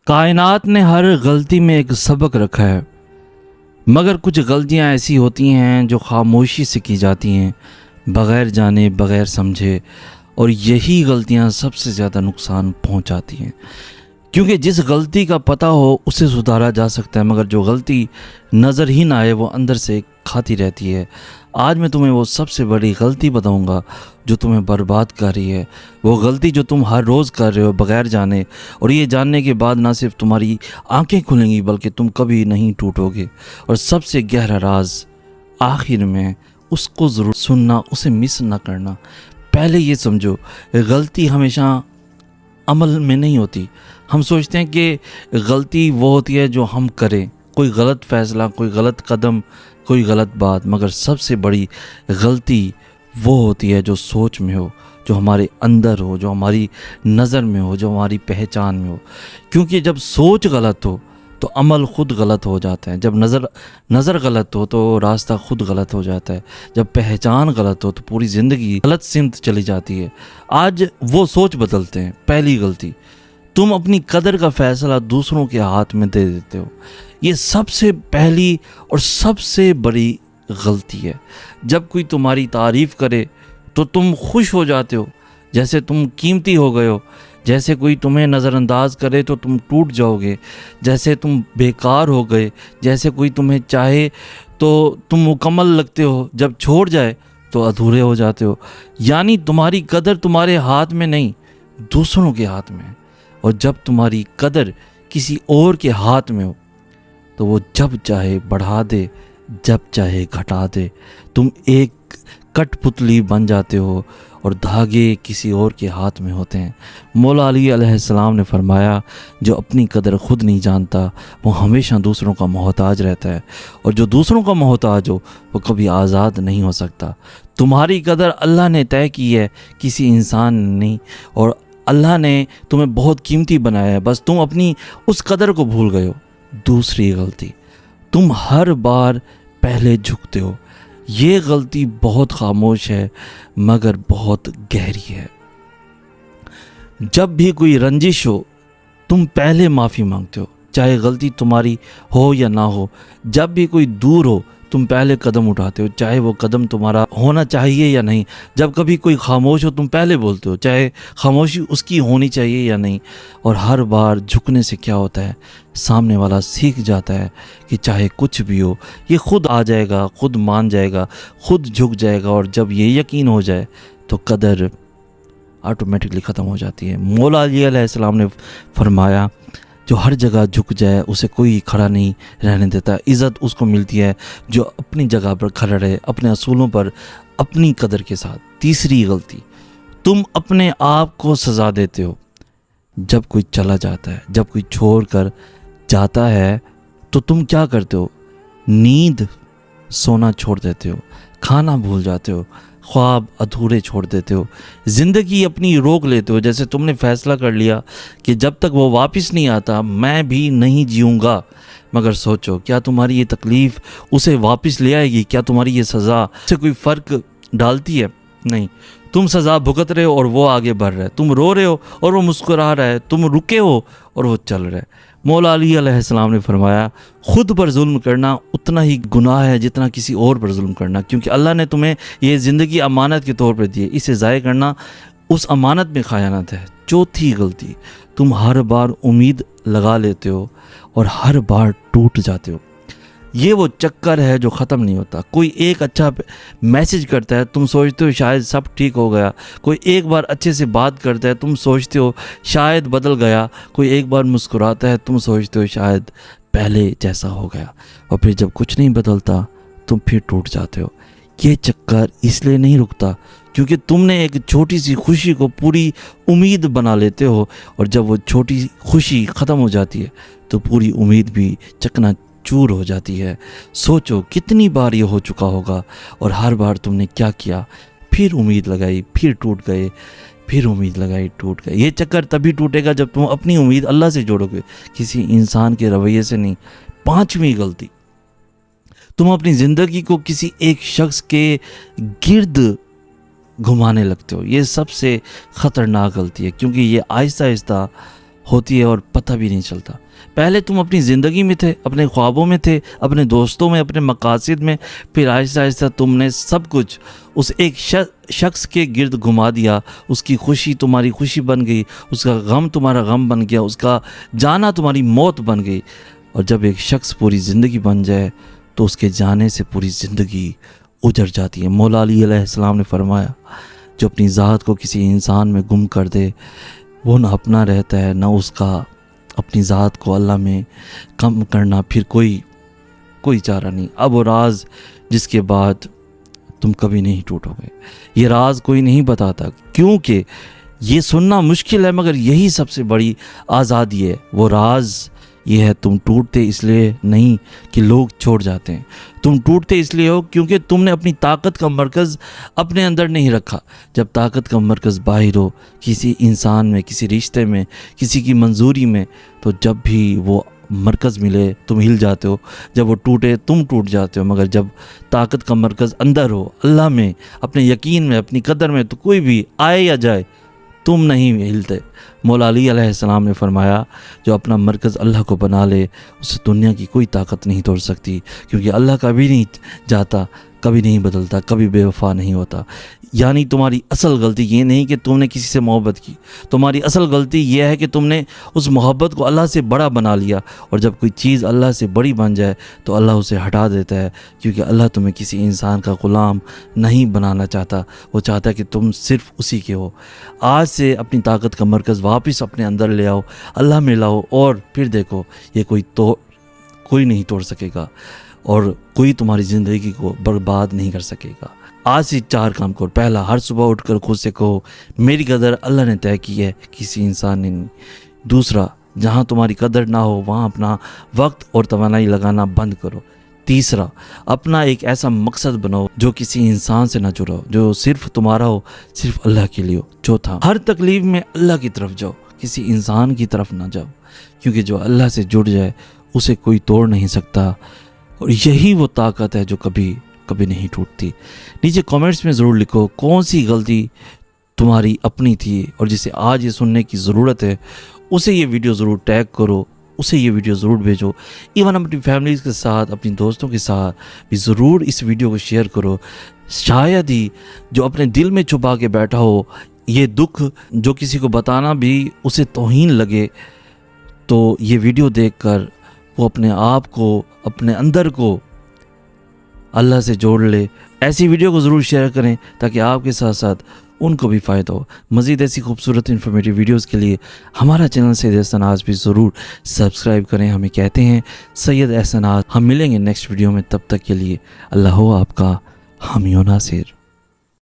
کائنات نے ہر غلطی میں ایک سبق رکھا ہے، مگر کچھ غلطیاں ایسی ہوتی ہیں جو خاموشی سے کی جاتی ہیں، بغیر جانے بغیر سمجھے، اور یہی غلطیاں سب سے زیادہ نقصان پہنچاتی ہیں۔ کیونکہ جس غلطی کا پتہ ہو اسے سدھارا جا سکتا ہے، مگر جو غلطی نظر ہی نہ آئے وہ اندر سے کھاتی رہتی ہے۔ آج میں تمہیں وہ سب سے بڑی غلطی بتاؤں گا جو تمہیں برباد کر رہی ہے، وہ غلطی جو تم ہر روز کر رہے ہو بغیر جانے، اور یہ جاننے کے بعد نہ صرف تمہاری آنکھیں کھلیں گی بلکہ تم کبھی نہیں ٹوٹو گے۔ اور سب سے گہرا راز آخر میں، اس کو ضرور سننا، اسے مس نہ کرنا۔ پہلے یہ سمجھو، غلطی ہمیشہ عمل میں نہیں ہوتی۔ ہم سوچتے ہیں کہ غلطی وہ ہوتی ہے جو ہم کریں، کوئی غلط فیصلہ، کوئی غلط قدم، کوئی غلط بات، مگر سب سے بڑی غلطی وہ ہوتی ہے جو سوچ میں ہو، جو ہمارے اندر ہو، جو ہماری نظر میں ہو، جو ہماری پہچان میں ہو۔ کیونکہ جب سوچ غلط ہو تو عمل خود غلط ہو جاتا ہے، جب نظر غلط ہو تو راستہ خود غلط ہو جاتا ہے، جب پہچان غلط ہو تو پوری زندگی غلط سمت چلی جاتی ہے۔ آج وہ سوچ بدلتے ہیں۔ پہلی غلطی، تم اپنی قدر کا فیصلہ دوسروں کے ہاتھ میں دے دیتے ہو۔ یہ سب سے پہلی اور سب سے بڑی غلطی ہے۔ جب کوئی تمہاری تعریف کرے تو تم خوش ہو جاتے ہو، جیسے تم قیمتی ہو گئے ہو۔ جیسے کوئی تمہیں نظر انداز کرے تو تم ٹوٹ جاؤ گے، جیسے تم بیکار ہو گئے۔ جیسے کوئی تمہیں چاہے تو تم مکمل لگتے ہو، جب چھوڑ جائے تو ادھورے ہو جاتے ہو۔ یعنی تمہاری قدر تمہارے ہاتھ میں نہیں، دوسروں کے ہاتھ میں ہے۔ اور جب تمہاری قدر کسی اور کے ہاتھ میں ہو تو وہ جب چاہے بڑھا دے، جب چاہے گھٹا دے۔ تم ایک کٹ پتلی بن جاتے ہو اور دھاگے کسی اور کے ہاتھ میں ہوتے ہیں۔ مولا علی علیہ السلام نے فرمایا، جو اپنی قدر خود نہیں جانتا وہ ہمیشہ دوسروں کا محتاج رہتا ہے، اور جو دوسروں کا محتاج ہو وہ کبھی آزاد نہیں ہو سکتا۔ تمہاری قدر اللہ نے طے کی ہے، کسی انسان نے نہیں، اور اللہ نے تمہیں بہت قیمتی بنایا ہے، بس تم اپنی اس قدر کو بھول گئے ہو۔ دوسری غلطی، تم ہر بار پہلے جھکتے ہو۔ یہ غلطی بہت خاموش ہے مگر بہت گہری ہے۔ جب بھی کوئی رنجش ہو تم پہلے معافی مانگتے ہو، چاہے غلطی تمہاری ہو یا نہ ہو۔ جب بھی کوئی دور ہو تم پہلے قدم اٹھاتے ہو، چاہے وہ قدم تمہارا ہونا چاہیے یا نہیں۔ جب کبھی کوئی خاموش ہو تم پہلے بولتے ہو، چاہے خاموشی اس کی ہونی چاہیے یا نہیں۔ اور ہر بار جھکنے سے کیا ہوتا ہے، سامنے والا سیکھ جاتا ہے کہ چاہے کچھ بھی ہو یہ خود آ جائے گا، خود مان جائے گا، خود جھک جائے گا۔ اور جب یہ یقین ہو جائے تو قدر آٹومیٹکلی ختم ہو جاتی ہے۔ مولا علی علیہ السلام نے فرمایا، جو ہر جگہ جھک جائے اسے کوئی کھڑا نہیں رہنے دیتا۔ عزت اس کو ملتی ہے جو اپنی جگہ پر کھڑا رہے، اپنے اصولوں پر، اپنی قدر کے ساتھ۔ تیسری غلطی، تم اپنے آپ کو سزا دیتے ہو۔ جب کوئی چلا جاتا ہے، جب کوئی چھوڑ کر جاتا ہے تو تم کیا کرتے ہو؟ نیند سونا چھوڑ دیتے ہو، کھانا بھول جاتے ہو، خواب ادھورے چھوڑ دیتے ہو، زندگی اپنی روک لیتے ہو۔ جیسے تم نے فیصلہ کر لیا کہ جب تک وہ واپس نہیں آتا میں بھی نہیں جیوں گا۔ مگر سوچو، کیا تمہاری یہ تکلیف اسے واپس لے آئے گی؟ کیا تمہاری یہ سزا سے کوئی فرق ڈالتی ہے؟ نہیں۔ تم سزا بھگت رہے ہو اور وہ آگے بڑھ رہا ہے، تم رو رہے ہو اور وہ مسکرا رہا ہے، تم رکے ہو اور وہ چل رہا ہے۔ مولا علی علیہ السلام نے فرمایا، خود پر ظلم کرنا اتنا ہی گناہ ہے جتنا کسی اور پر ظلم کرنا، کیونکہ اللہ نے تمہیں یہ زندگی امانت کے طور پر دی ہے، اسے ضائع کرنا اس امانت میں خیانت ہے۔ چوتھی غلطی، تم ہر بار امید لگا لیتے ہو اور ہر بار ٹوٹ جاتے ہو۔ یہ وہ چکر ہے جو ختم نہیں ہوتا۔ کوئی ایک اچھا میسج کرتا ہے، تم سوچتے ہو شاید سب ٹھیک ہو گیا۔ کوئی ایک بار اچھے سے بات کرتا ہے، تم سوچتے ہو شاید بدل گیا۔ کوئی ایک بار مسکراتا ہے، تم سوچتے ہو شاید پہلے جیسا ہو گیا۔ اور پھر جب کچھ نہیں بدلتا تم پھر ٹوٹ جاتے ہو۔ یہ چکر اس لیے نہیں رکتا کیونکہ تم نے ایک چھوٹی سی خوشی کو پوری امید بنا لیتے ہو، اور جب وہ چھوٹی خوشی ختم ہو جاتی ہے تو پوری امید بھی چکنا چور ہو جاتی ہے۔ سوچو کتنی بار یہ ہو چکا ہوگا، اور ہر بار تم نے کیا کیا؟ پھر امید لگائی، پھر ٹوٹ گئے، پھر امید لگائی، ٹوٹ گئے۔ یہ چکر تبھی ٹوٹے گا جب تم اپنی امید اللہ سے جوڑو گے، کسی انسان کے رویے سے نہیں۔ پانچویں غلطی، تم اپنی زندگی کو کسی ایک شخص کے گرد گھمانے لگتے ہو۔ یہ سب سے خطرناک غلطی ہے، کیونکہ یہ آہستہ آہستہ ہوتی ہے اور پتہ بھی نہیں چلتا۔ پہلے تم اپنی زندگی میں تھے، اپنے خوابوں میں تھے، اپنے دوستوں میں، اپنے مقاصد میں، پھر آہستہ آہستہ تم نے سب کچھ اس ایک شخص کے گرد گھما دیا۔ اس کی خوشی تمہاری خوشی بن گئی، اس کا غم تمہارا غم بن گیا، اس کا جانا تمہاری موت بن گئی۔ اور جب ایک شخص پوری زندگی بن جائے تو اس کے جانے سے پوری زندگی اجڑ جاتی ہے۔ مولا علی علیہ السلام نے فرمایا، جو اپنی ذات کو کسی انسان میں گم کر دے وہ نہ اپنا رہتا ہے، نہ اس کا اپنی ذات کو اللہ میں کم کرنا پھر کوئی چارہ نہیں۔ اب وہ راز جس کے بعد تم کبھی نہیں ٹوٹو گے، یہ راز کوئی نہیں بتاتا، کیونکہ یہ سننا مشکل ہے مگر یہی سب سے بڑی آزادی ہے۔ وہ راز یہ ہے، تم ٹوٹتے اس لیے نہیں کہ لوگ چھوڑ جاتے ہیں، تم ٹوٹتے اس لیے ہو کیونکہ تم نے اپنی طاقت کا مرکز اپنے اندر نہیں رکھا۔ جب طاقت کا مرکز باہر ہو، کسی انسان میں، کسی رشتے میں، کسی کی منظوری میں، تو جب بھی وہ مرکز ملے تم ہل جاتے ہو، جب وہ ٹوٹے تم ٹوٹ جاتے ہو۔ مگر جب طاقت کا مرکز اندر ہو، اللہ میں، اپنے یقین میں، اپنی قدر میں، تو کوئی بھی آئے یا جائے تم نہیں ہلتے۔ مولا علی علیہ السلام نے فرمایا، جو اپنا مرکز اللہ کو بنا لے اسے دنیا کی کوئی طاقت نہیں توڑ سکتی، کیونکہ اللہ کبھی نہیں جاتا، کبھی نہیں بدلتا، کبھی بے وفا نہیں ہوتا۔ یعنی تمہاری اصل غلطی یہ نہیں کہ تم نے کسی سے محبت کی، تمہاری اصل غلطی یہ ہے کہ تم نے اس محبت کو اللہ سے بڑا بنا لیا، اور جب کوئی چیز اللہ سے بڑی بن جائے تو اللہ اسے ہٹا دیتا ہے، کیونکہ اللہ تمہیں کسی انسان کا غلام نہیں بنانا چاہتا، وہ چاہتا ہے کہ تم صرف اسی کے ہو۔ آج سے اپنی طاقت کا مرکز واپس اپنے اندر لے آؤ، اللہ میں لاؤ، اور پھر دیکھو یہ کوئی نہیں توڑ سکے گا، اور کوئی تمہاری زندگی کو برباد نہیں کر سکے گا۔ آج سے 4 کام کرو۔ پہلا، ہر صبح اٹھ کر خود سے کہو، میری قدر اللہ نے طے کی ہے، کسی انسان نے نہیں۔ دوسرا، جہاں تمہاری قدر نہ ہو وہاں اپنا وقت اور توانائی لگانا بند کرو۔ تیسرا، اپنا ایک ایسا مقصد بناؤ جو کسی انسان سے نہ جڑا ہو، جو صرف تمہارا ہو، صرف اللہ کے لیے ہو۔ چوتھا، ہر تکلیف میں اللہ کی طرف جاؤ، کسی انسان کی طرف نہ جاؤ، کیونکہ جو اللہ سے جڑ جائے اسے کوئی توڑ نہیں سکتا، اور یہی وہ طاقت ہے جو کبھی نہیں ٹوٹتی۔ نیچے کامنٹس میں ضرور لکھو کون سی غلطی تمہاری اپنی تھی اور جسے آج یہ سننے کی ضرورت ہے، اسے یہ ویڈیو ضرور ٹیگ کرو، اسے یہ ویڈیو ضرور بھیجو۔ ایون اپنی فیملیز کے ساتھ، اپنی دوستوں کے ساتھ بھی ضرور اس ویڈیو کو شیئر کرو۔ شاید ہی جو اپنے دل میں چھپا کے بیٹھا ہو یہ دکھ، جو کسی کو بتانا بھی اسے توہین لگے، تو یہ ویڈیو دیکھ کر وہ اپنے آپ کو، اپنے اندر کو اللہ سے جوڑ لے۔ ایسی ویڈیو کو ضرور شیئر کریں تاکہ آپ کے ساتھ ساتھ ان کو بھی فائدہ ہو۔ مزید ایسی خوبصورت انفارمیٹیو ویڈیوز کے لیے ہمارا چینل سید احسان آج بھی ضرور سبسکرائب کریں۔ ہمیں کہتے ہیں سید احسان آج۔ ہم ملیں گے نیکسٹ ویڈیو میں، تب تک کے لیے اللہ ہو آپ کا حامی و ناصر۔